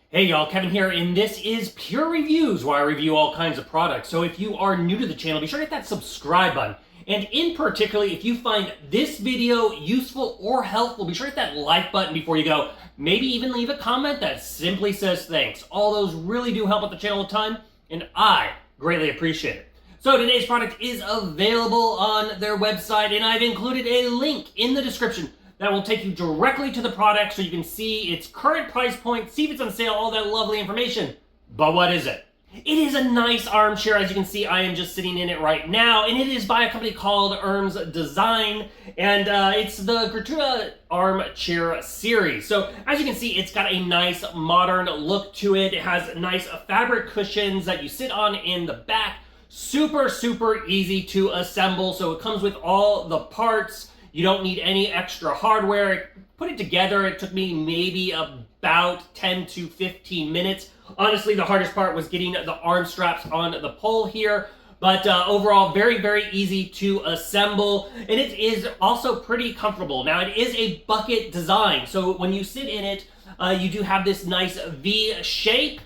Hey y'all, Kevin here, and this is Pure Reviews, where I review all kinds of products. So if you are new to the channel, be sure to hit that subscribe button. And in particular, if you find this video useful or helpful, be sure to hit that like button before you go. Maybe even leave a comment that simply says thanks. All those really do help out the channel a ton, and I greatly appreciate it. So today's product is available on their website, and I've included a link in the description that will take you directly to the product so you can see its current price point, see if it's on sale, all that lovely information. But what is it? It is a nice armchair. As you can see, I am just sitting in it right now, and it is by a company called Ebern's Design, and it's the Geertruida Armchair series. So as you can see, it's got a nice modern look to it. It has nice fabric cushions that you sit on in the back. Super easy to assemble, so it comes with all the parts. You don't need any extra hardware. Put it together, it took me maybe about 10 to 15 minutes. Honestly, the hardest part was getting the arm straps on the pole here. But overall, very easy to assemble. And it is also pretty comfortable. Now, it is a bucket design. So when you sit in it, you do have this nice V shape.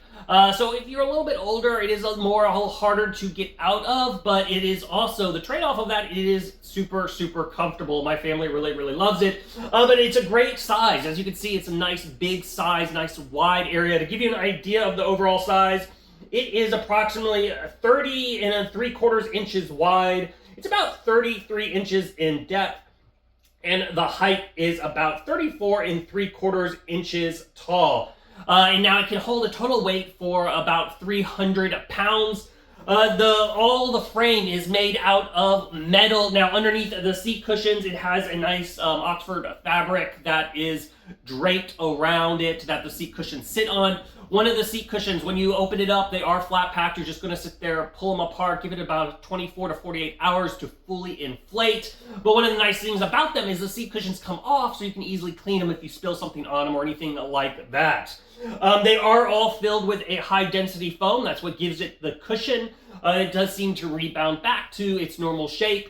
So if you're a little bit older, it is a little harder to get out of, but it is also, the trade-off of that, it is super comfortable. My family really loves it, but it's a great size. As you can see, it's a nice big size, nice wide area. To give you an idea of the overall size, it is approximately 30 3/4 inches wide. It's about 33 inches in depth, and the height is about 34 3/4 inches tall. And now it can hold a total weight for about 300 pounds. All the frame is made out of metal. Now underneath the seat cushions, it has a nice Oxford fabric that is draped around it that the seat cushions sit on. One of the seat cushions, when you open it up, they are flat packed. You're just going to sit there, pull them apart, give it about 24 to 48 hours to fully inflate. But one of the nice things about them is the seat cushions come off, so you can easily clean them if you spill something on them or anything like that. They are all filled with a high density foam. That's what gives it the cushion. It does seem to rebound back to its normal shape,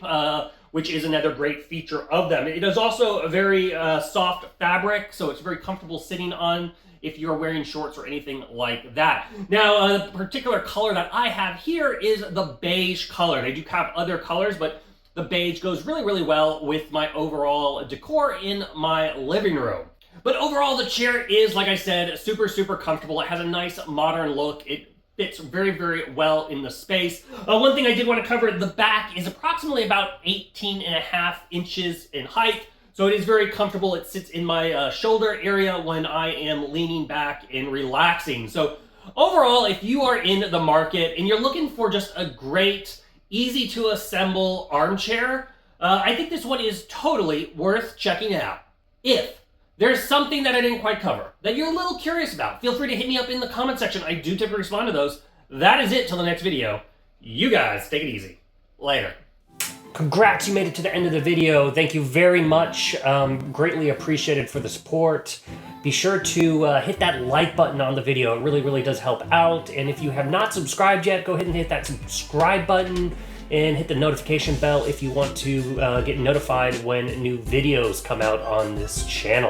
which is another great feature of them. It is also a very soft fabric, so it's very comfortable sitting on if you're wearing shorts or anything like that. Now, the particular color that I have here is the beige color. They do have other colors, but the beige goes really well with my overall decor in my living room. But overall, the chair is, like I said, super comfortable. It has a nice modern look. It fits very well in the space. One thing I did want to cover, the back is approximately about 18.5 inches in height. So it is very comfortable. It sits in my shoulder area when I am leaning back and relaxing. So overall, if you are in the market and you're looking for just a great, easy to assemble armchair, I think this one is totally worth checking out. If there's something that I didn't quite cover that you're a little curious about, feel free to hit me up in the comment section. I do typically respond to those. That is it till the next video. You guys take it easy. Later. Congrats, you made it to the end of the video. Thank you very much. Greatly appreciated for the support. Be sure to hit that like button on the video. It really does help out. And if you have not subscribed yet, go ahead and hit that subscribe button and hit the notification bell if you want to get notified when new videos come out on this channel.